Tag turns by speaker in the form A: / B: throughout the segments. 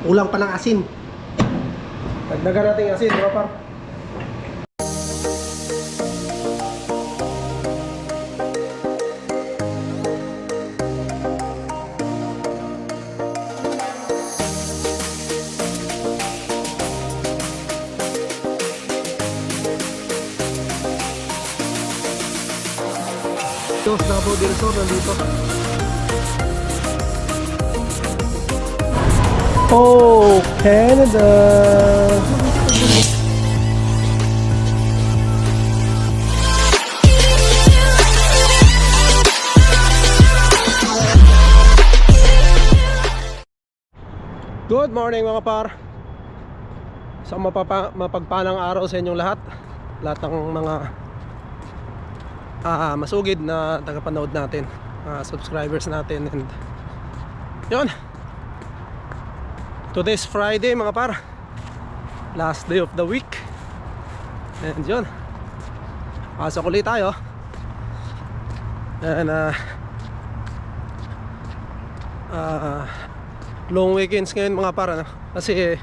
A: Kulang pa ng asin. Dagdagan natin yung asin, mga par. Dos Davao del Sur nandito. Oh, Canada. Good morning mga par. Isang mapagpalang araw sa inyong lahat. Lahat ng mga masugid na tagapanood natin, subscribers natin. And yun, today's Friday mga par, last day of the week. And yun, pasok ulit tayo. And long weekends ngayon mga par, kasi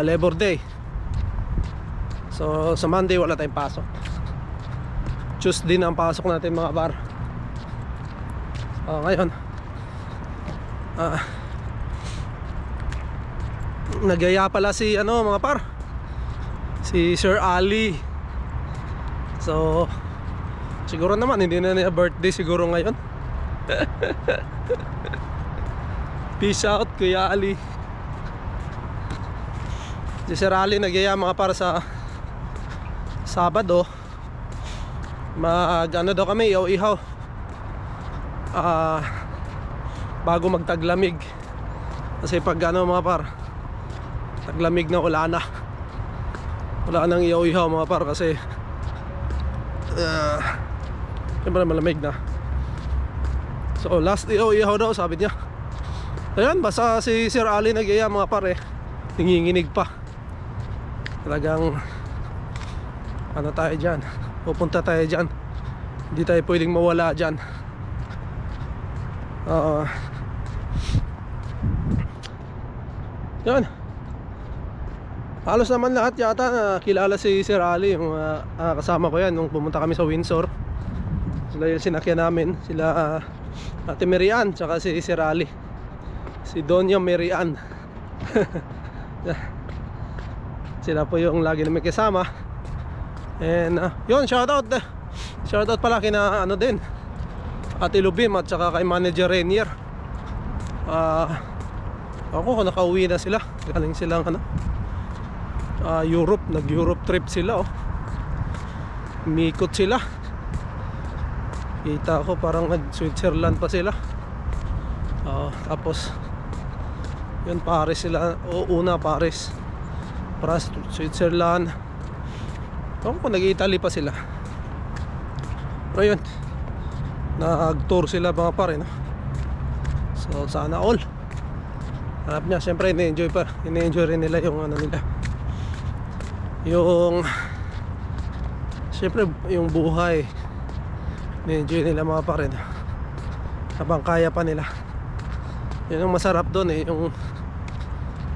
A: Labor Day. So sa Monday wala tayong pasok, Tuesday na ang pasok natin mga par. Ngayon nagyaya pala si mga par, si Sir Ali. So siguro naman hindi na niya birthday siguro ngayon. Peace out Kuya Ali. Si Sir Ali nagyaya mga par sa Sabado. Daw kami, ihaw-ihaw bago magtaglamig. Kasi pag mga par, taglamig na, wala nang ihaw-ihaw mga par. Kasi siyempre malamig na. So last ihaw-ihaw daw sabi niya. Ayan, basta si Sir Ali nagyaya mga par, nanginginig pa. Talagang tayo dyan, pupunta tayo dyan. Hindi tayo pwedeng mawala dyan. Yan, halos naman lahat yata kilala si Sir Ali. Yung kasama ko yan nung pumunta kami sa Windsor. Sila yung sinakyan namin. Sila Ate Marian, tsaka si Sir Ali, si Doña Marian. Sila po yung lagi namin kasama. And yun, shoutout pala kina din, Ate Lubim at saka kay Manager Rainier. Ako nakauwi na sila. Galing silang Europe, nag-Europe trip sila. Umikot sila. Kita ko parang nag-Switzerland pa sila. Tapos yun, Paris sila. Una Paris, Switzerland. Ako nag-Italy pa sila. Pero yun, nag-tour sila mga pare, no? So sana all. Hanap niya, siyempre ini-enjoy rin nila yung nila. Yung siyempre yung buhay, ini-enjoy nila mga pare, no? Habang kaya pa nila. Yun ang masarap doon, yung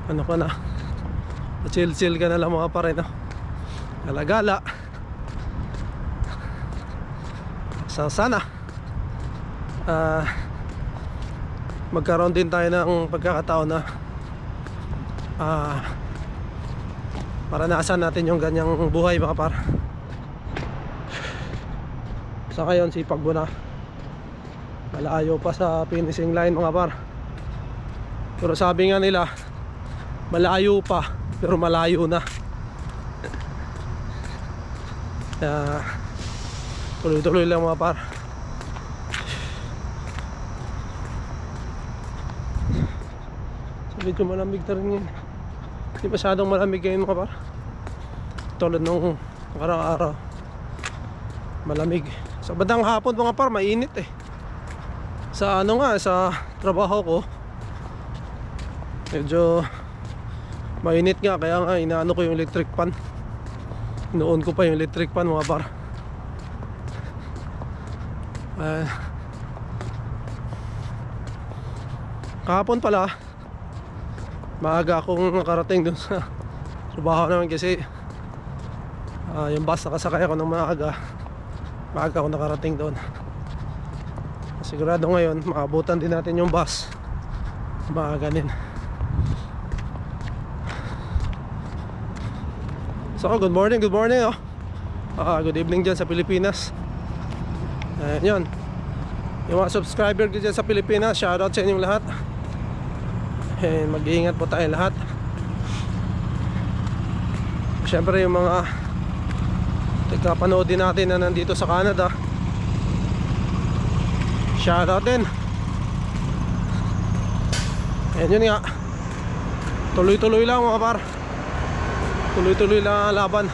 A: ka na, chill ka na lang mga pare, no? Gala-gala. So sana magkaroon din tayo ng pagkakataon na maranasan natin yung ganyang buhay mga par. Sa ngayon sipag mo na, malayo pa sa finishing line mga par. Pero sabi nga nila, malayo pa pero malayo na. Tuloy-tuloy lang mga par. So medyo malamig na rin yun. Hindi masyadong malamig ngayon mga par, tulad nung araw-araw. Malamig. Sa bandang hapon mga par, mainit Sa sa trabaho ko, medyo mainit nga. Kaya nga inaano ko yung electric fan. Noon ko pa yung electric fan mga par. Kahapon pala maaga akong nakarating dun sa trabaho naman kasi yung bus nakasakay ako ng maaga ako nakarating doon. Sigurado ngayon maabutan din natin yung bus maaga din. So good morning oh. Good evening dyan sa Pilipinas. Ayan yun, yung mga subscriber ko dyan sa Pilipinas, shoutout sa inyong lahat. And mag-iingat po tayo lahat. Siyempre yung mga kapanood din natin na nandito sa Canada, shoutout din. Ayan yun nga, tuloy-tuloy lang mga par, tuloy-tuloy lang ang laban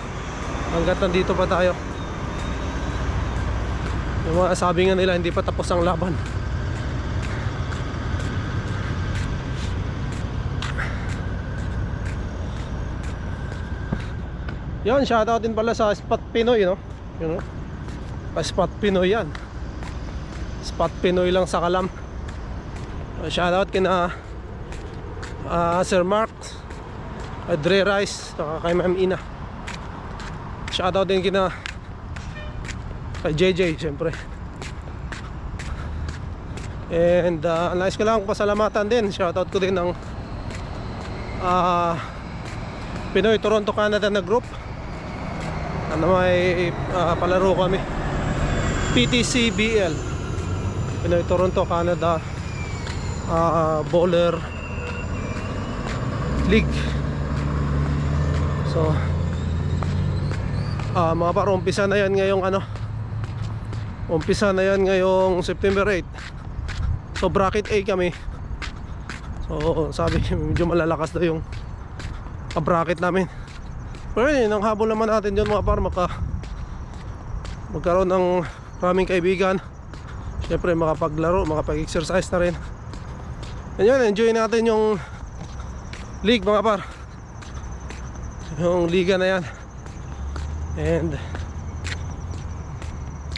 A: hanggat nandito pa tayo. Yung mga sabi nga nila, hindi pa tapos ang laban. Yan, shoutout din pala sa Spot Pinoy, no? You know? Spot Pinoy yan. Spot Pinoy lang sa Kalam. Shoutout kina Sir Mark, Dre Rice, saka kay Ma'am Ina. Shoutout din kina kay JJ, syempre. And nais ko lang pasalamatan din. Shoutout ko din ng Pinoy Toronto Canada na group. Ano, may palaro kami, PTCBL, Pinoy Toronto Canada Bowler League. So mga par, umpisa na yan ngayong umpisa na yan ngayong September 8. So bracket A kami. So sabi medyo malalakas daw yung bracket namin. Pero yun, ang habol naman natin dyan mga par, magkaroon ng maraming kaibigan. Siyempre makapaglaro, makapag-exercise na rin. And yun, enjoy natin yung league mga par, yung liga na yan. And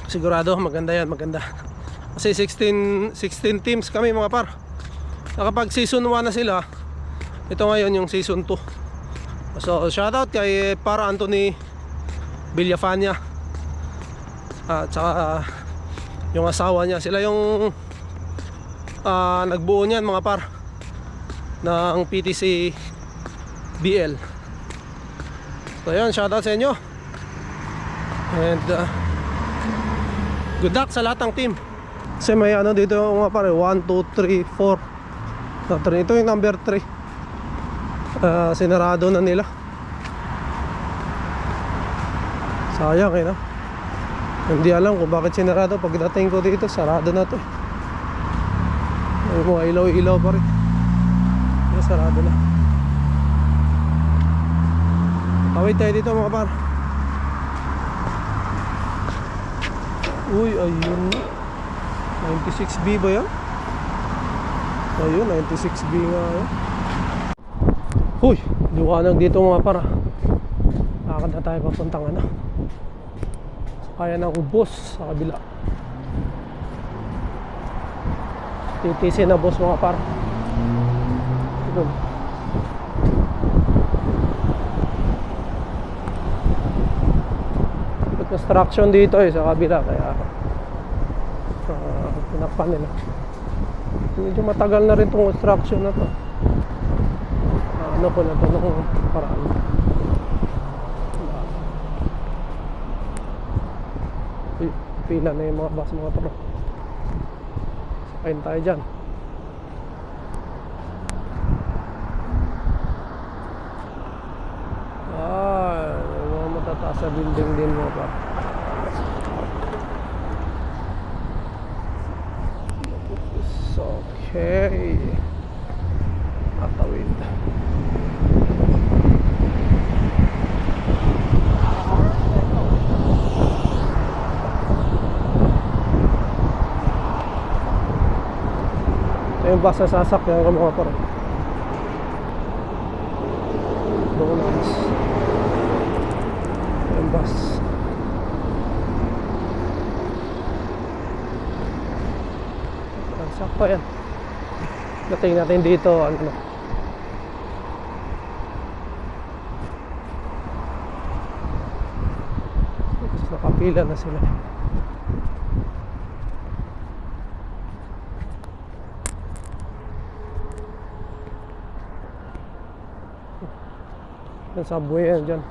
A: sigurado maganda yan, maganda. Kasi 16 teams kami mga par. Nakapag season 1 na sila. Ito ngayon yung season 2. So shoutout kay Para Anthony Villafania at saka yung asawa niya. Sila yung nagbuo niyan mga par ng PTC BL. So yun, shoutout sa inyo. And good luck sa lahat ng team. Kasi may dito mga par, 1, 2, 3, 4. Ito yung number 3. Sinarado na nila. Sayang no? Hindi alam kung bakit sinarado. Pagdating ko dito, sarado na to. May mga ilaw-ilaw pa rin. Sarado na. Kawit tayo dito mga par. Uy, ayun, 96B ba yan? Ayun, 96B nga yun. Uy, liwanag dito mga para. Lakad na tayo papuntang kaya ng ubos sa kabila. TTC na boss mga para. Ito. Construction dito sa kabila, kaya pinakpan nila. Medyo matagal na rin itong construction na to. Ano ko na ito nung paraan. Pila na yung mga bus mga taro. Sakayin tayo dyan. Yung mga matataas sa building din mga pa. Okay. Atawid. Ito yung bus na sasakyan ko mga par. Donuts. Ito yung bus. Sakto yan. Dating natin dito nakapila na sila. Yung subway yan dyan.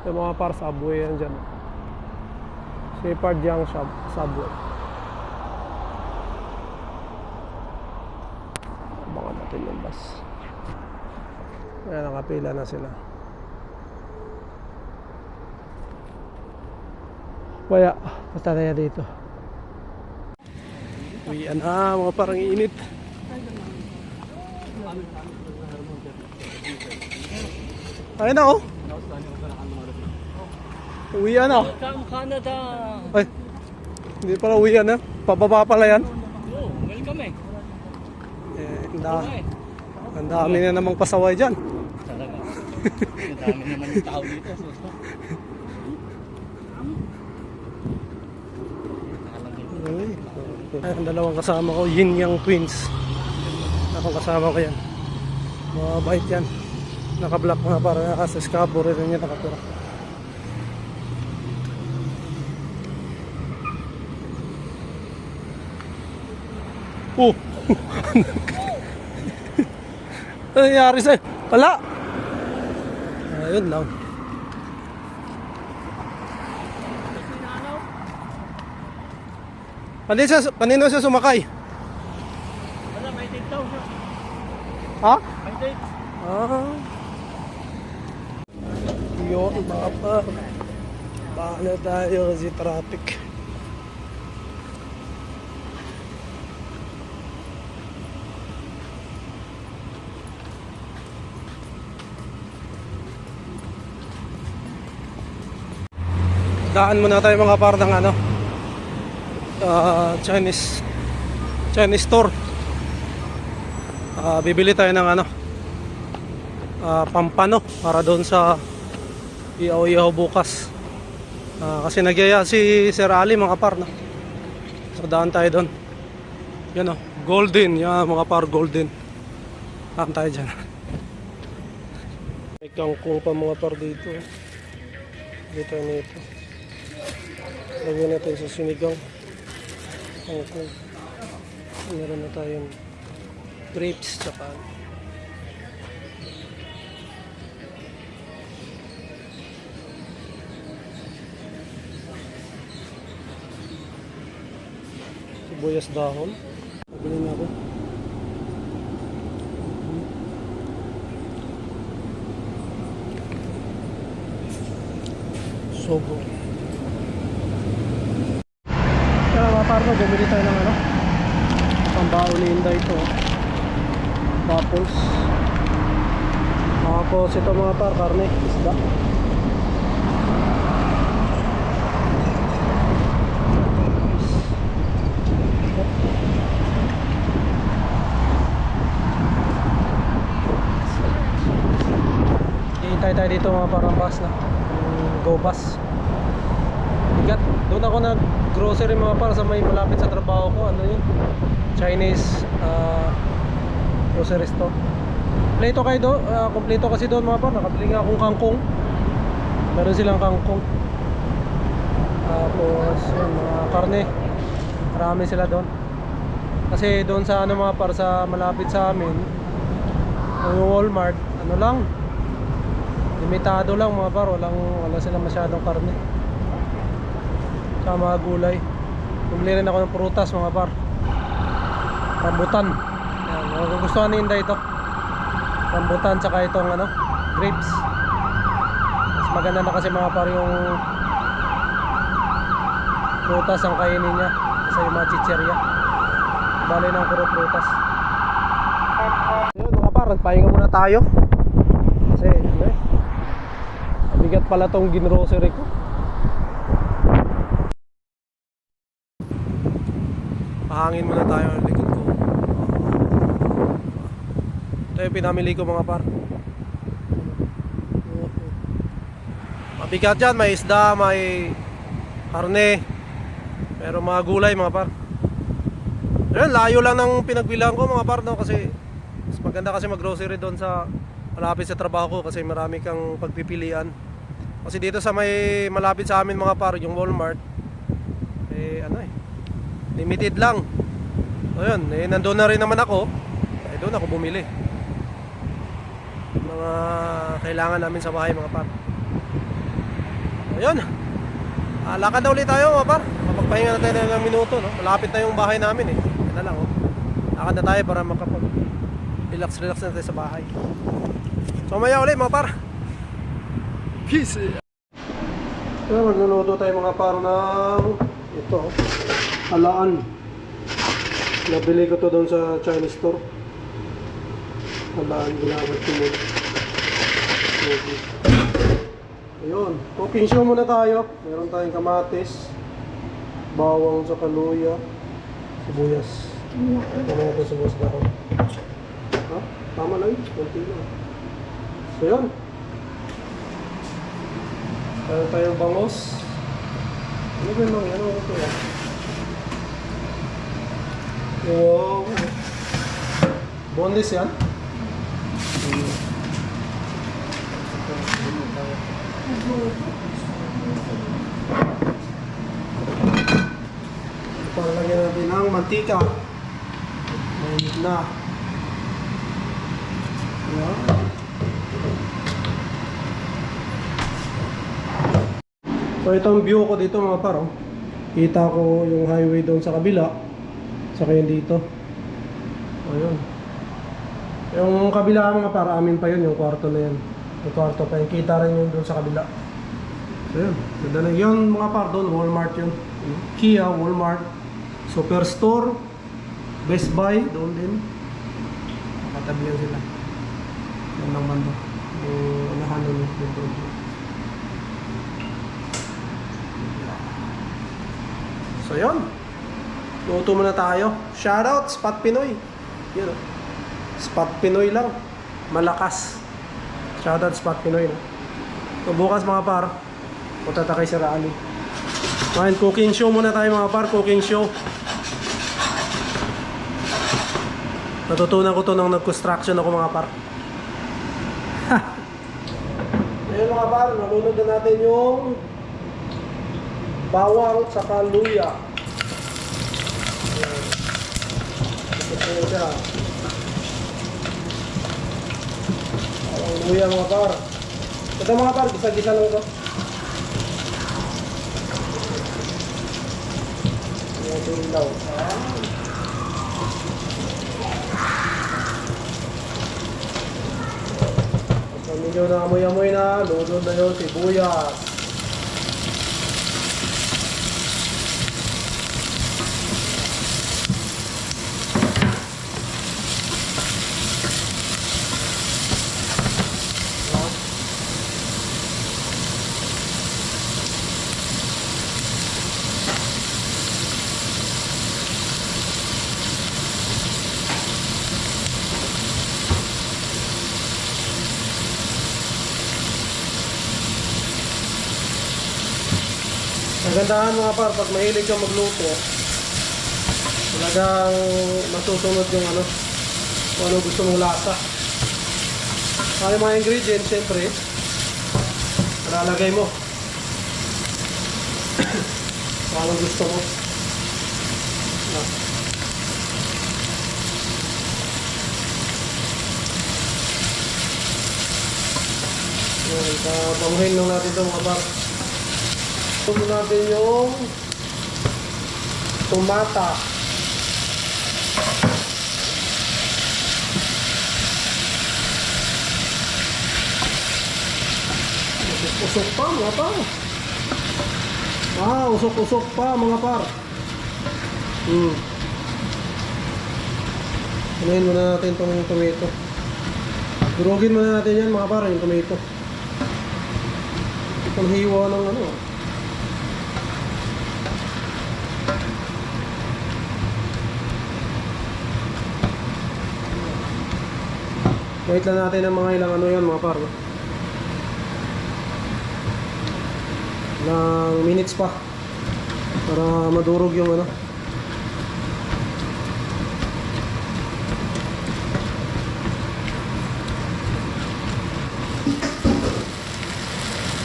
A: Yung mga par subway yan dyan. Shepherd Young Subway. Abangan natin yung bus. Ayan, nakapila na sila. Kaya, basta tayo dito. Uwian na, mga parang init. Ayun na oh. Uwian na.
B: Canada.
A: Ay, hindi pala uwian na. Pababa pala yan.
B: Oh, welcome eh.
A: Ang dami na namang pasaway dyan.
B: Talaga. Ang dami naman yung tao dito.
A: Ay, ang dalawang kasama ko, Yin Yang Twins. Akong kasama ko yan. Mabait yan. Naka-block nga para sa Scarborough rin yan nakatira. Oh! Ano nangyari sa'yo? Wala! Ayun lang. Kanino siya sumakay?
B: Wala, may date daw siya.
A: Ha?
B: May date.
A: Ah. Yun, mga par. Paano tayo kasi traffic? Daan muna tayo mga par ng ano, Chinese store. Bibili tayo ng ano, pampano para doon sa ihaw-ihaw bukas. Kasi nagyaya si Sir Ali mga par, no? So daan tayo doon. Yan o, golden. Yan mga par, golden. Daan tayo dyan. May kangkong pa mga par dito. Dito nito. Lagyan natin sa sinigang. Kangkong. Meron na tayong grapes tsaka sibuyas dahon. Nabili na ako. Sobo. Kaya mga parno, bumili tayo ng ano, pambao ni Inday ito. Apples. Tapos ito mga par, karne, isda. Hintay tayo dito mga parang bus na go bus. Bigat. Doon ako nag grocery mga para sa may malapit sa trabaho ko. Ano yun? Chinese grocery store. Kompleto kayo doon. Kompleto kasi doon mga par. Nakabili nga akong kangkong. Meron silang kangkong. Tapos yun, mga karne. Marami sila doon. Kasi doon sa ano mga par, sa malapit sa amin, yung Walmart, ano lang, limitado lang mga par, wala silang masyadong karne. Tsaka mga gulay. Bumili rin ako ng prutas mga par. Rambutan. Yan, magugustuhan ni Inday ito. Rambutan tsaka itong ano, grapes. Mas maganda na kasi mga par yung prutas ang kainin niya kasi yung mga chicherya. Bali ng puro prutas. Yun mga par, nagpahinga muna tayo. Kasi ano bigat pala tong ginrocery ko. Pahangin muna tayo ang likod ko. Ito yung pinamili ko mga par. Mabigat yan, may isda, may karne. Pero mga gulay mga par. Ayun, layo lang ng pinagbilang ko mga par, no? Kasi mas maganda kasi mag-grocery doon sa malapit sa trabaho ko kasi marami kang pagpipilian. Kasi dito sa may malapit sa amin mga par, yung Walmart, limited lang. So yun, nandun na rin naman ako. Doon ako bumili. Mga kailangan namin sa bahay mga par. Ayun. Lakad na ulit tayo mga par. Mapagpahinga na tayo ng ilang minuto, no? Malapit na yung bahay namin eh. Yan na lang, oh. Lakad na tayo para makapag-relax na tayo sa bahay. So maya ulit mga par. Peace. Magluluto tayo mga par ng ito, halaan. Nabili ko to doon sa Chinese store. Halaan, ginamit ko muna. Ayun, cooking show muna tayo. Meron tayong kamatis, bawang sa kaluya, sibuyas. Ano ito sibuyas na ako? Ha? Tama lang yun, konti lang. So yun. Meron tayong bangos. Ano ba yung mga ano ito yan? Wow. Boneless yan? Palagyan natin ang mantika. Mainit na. Ayan. So itong view ko dito mga par, oh. Kita ko yung highway doon sa kabila. Saka yun dito. Ayun. Yung kabila mga par, amin pa yun, yung kwarto na yan. Yung kwarto pa yun. Kita rin yun doon sa kabila. So yun. Ganda na yun mga par doon. Walmart yun. Kia, Walmart, Superstore, Best Buy, doon din. Nakatabi yan sila. Yan lang man doon. Yung nahanan yung doon. So yun. Luto muna tayo. Shoutout, Spot Pinoy. Yun, oh. Spot Pinoy lang. Malakas. Shoutout, Spot Pinoy. No? So bukas mga par, punta tayo kay Sir Ali. Ngayon, cooking show muna tayo mga par. Cooking show. Natutunan ko to nung nag-construction ako mga par. Ngayon mga par, nalunod na natin yung bawang sa kaluya. Ito siya. Bawang luya mga par. Ito mga par, gisa-gisa lang ito. Ito yung ilaw. Pag medyo na amoy-amoy na, lunod na yun, sibuyas. Magandahan mga par, pag mahilig kang magluto, talagang masusunod yung ano, kung ano gusto mong lasa. Kaya mga ingredients, siyempre, nalalagay mo. Kung ano gusto mo. Pamuhin lang natin ito mga par. Ito natin yung tomata. Usok pa mga par. Usok-usok pa mga par. Anuhin muna natin itong tomato. Durugin muna natin yan mga par, yung tomato. Itong hiwa ng ano. Wait lang natin ng mga ilang ano yan mga par. Ilang minutes pa para madurog yung ano.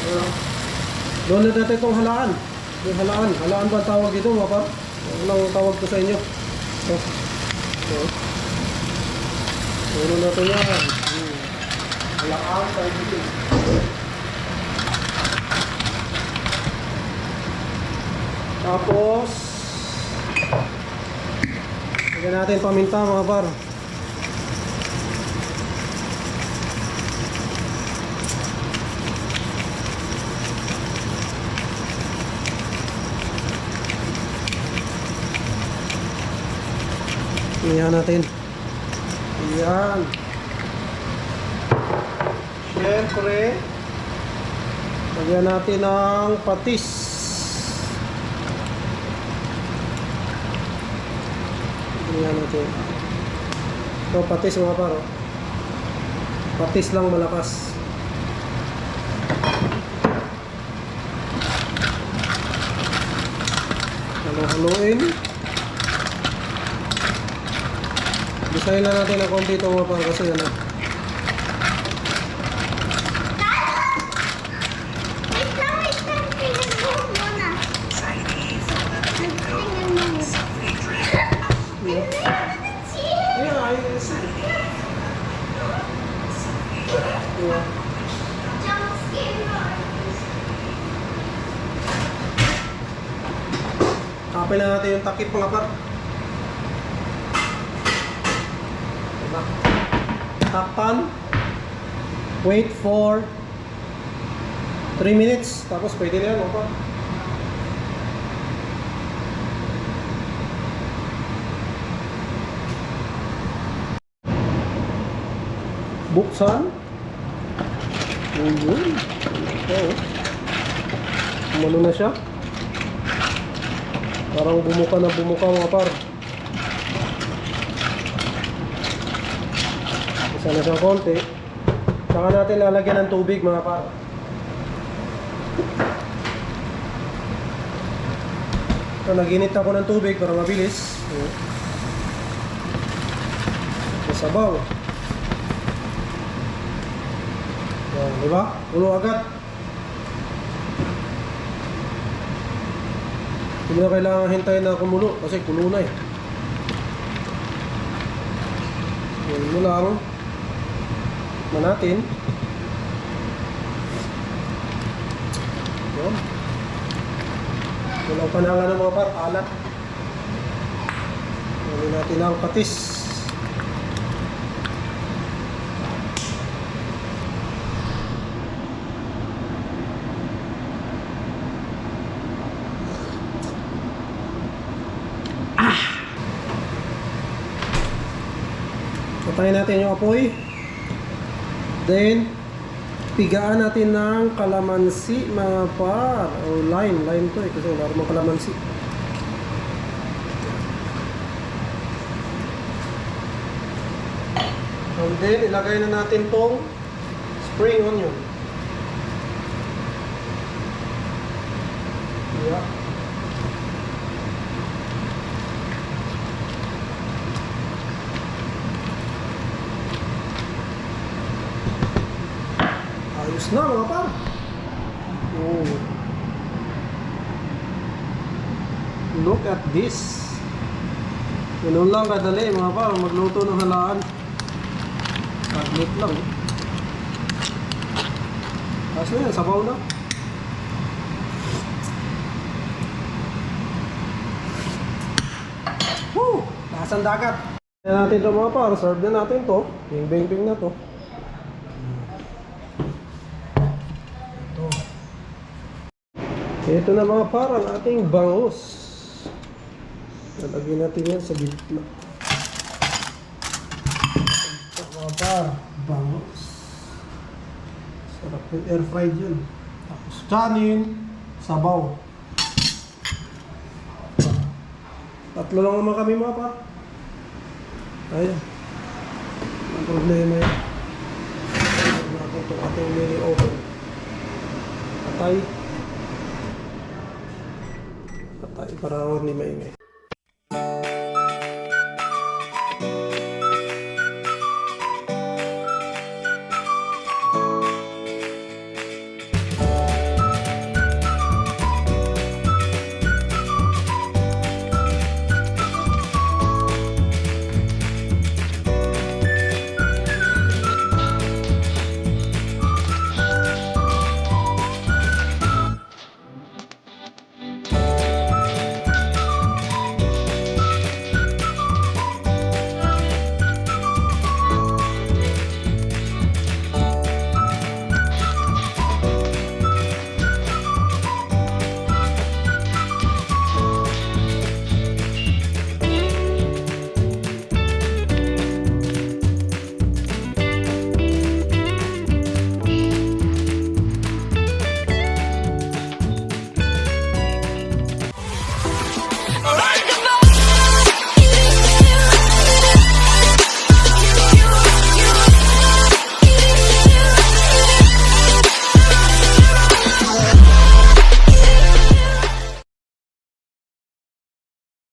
A: Ayan. Doon na natin itong halaan. Yung halaan. Halaan ba ang tawag dito mga par? Anong tawag ko sa inyo? So, doon natin yan. Halaan tayo dito. Tapos lagyan natin paminta mga par. Iyan natin. Iyan. Siyempre lagyan natin ng patis. Iyan natin. Ito patis mga paro. Patis lang malakas. Halo-haloin. Bisahin lang natin ng konti ito mga paro kasi ano. Kapay lang natin yung takip mga par. Takpan. Wait for 3 minutes. Tapos pwede na yan mga par. Buksan. Ayun. Okay. Umano na siya. Parang bumuka na bumuka mga par. Isa na siyang konti. Saka natin lalagyan ng tubig mga par. So, nag-init ako ng tubig para mabilis. Sabaw. Yan, diba? Ulo agad. Hindi na kailangan hintayin na kumulo kasi kulo na eh. Yan mo lang. Natin. Yan. Walang panangan ng mga par. Alat. Yan natin ang patis. Patayin natin yung apoy. Then, pigaan natin ng kalamansi mga par. O lime to eh. Kasi wala namang kalamansi. And then, ilagay na natin tong spring onion. Yeah. Ayos na mga par. Oh. Look at this. Ganun lang kadali mga par magluto ng halaan. Saglit lang. Kaso yan, sabaw na. Woo! Lasang dagat. Yan natin ito mga par. Serve na natin to. Bing-bing-bing na to. Ito na mga par ang ating bangus. Lalagyan natin yan sa gitna. Ito mga par, bangus. Sarap yung air fried yun. Tapos kanin, sabaw. Tatlo lang naman kami mga par. Ayan. Ang problema yan. Ito natin itong ating mini oven. Patay. Patay para ni maingay.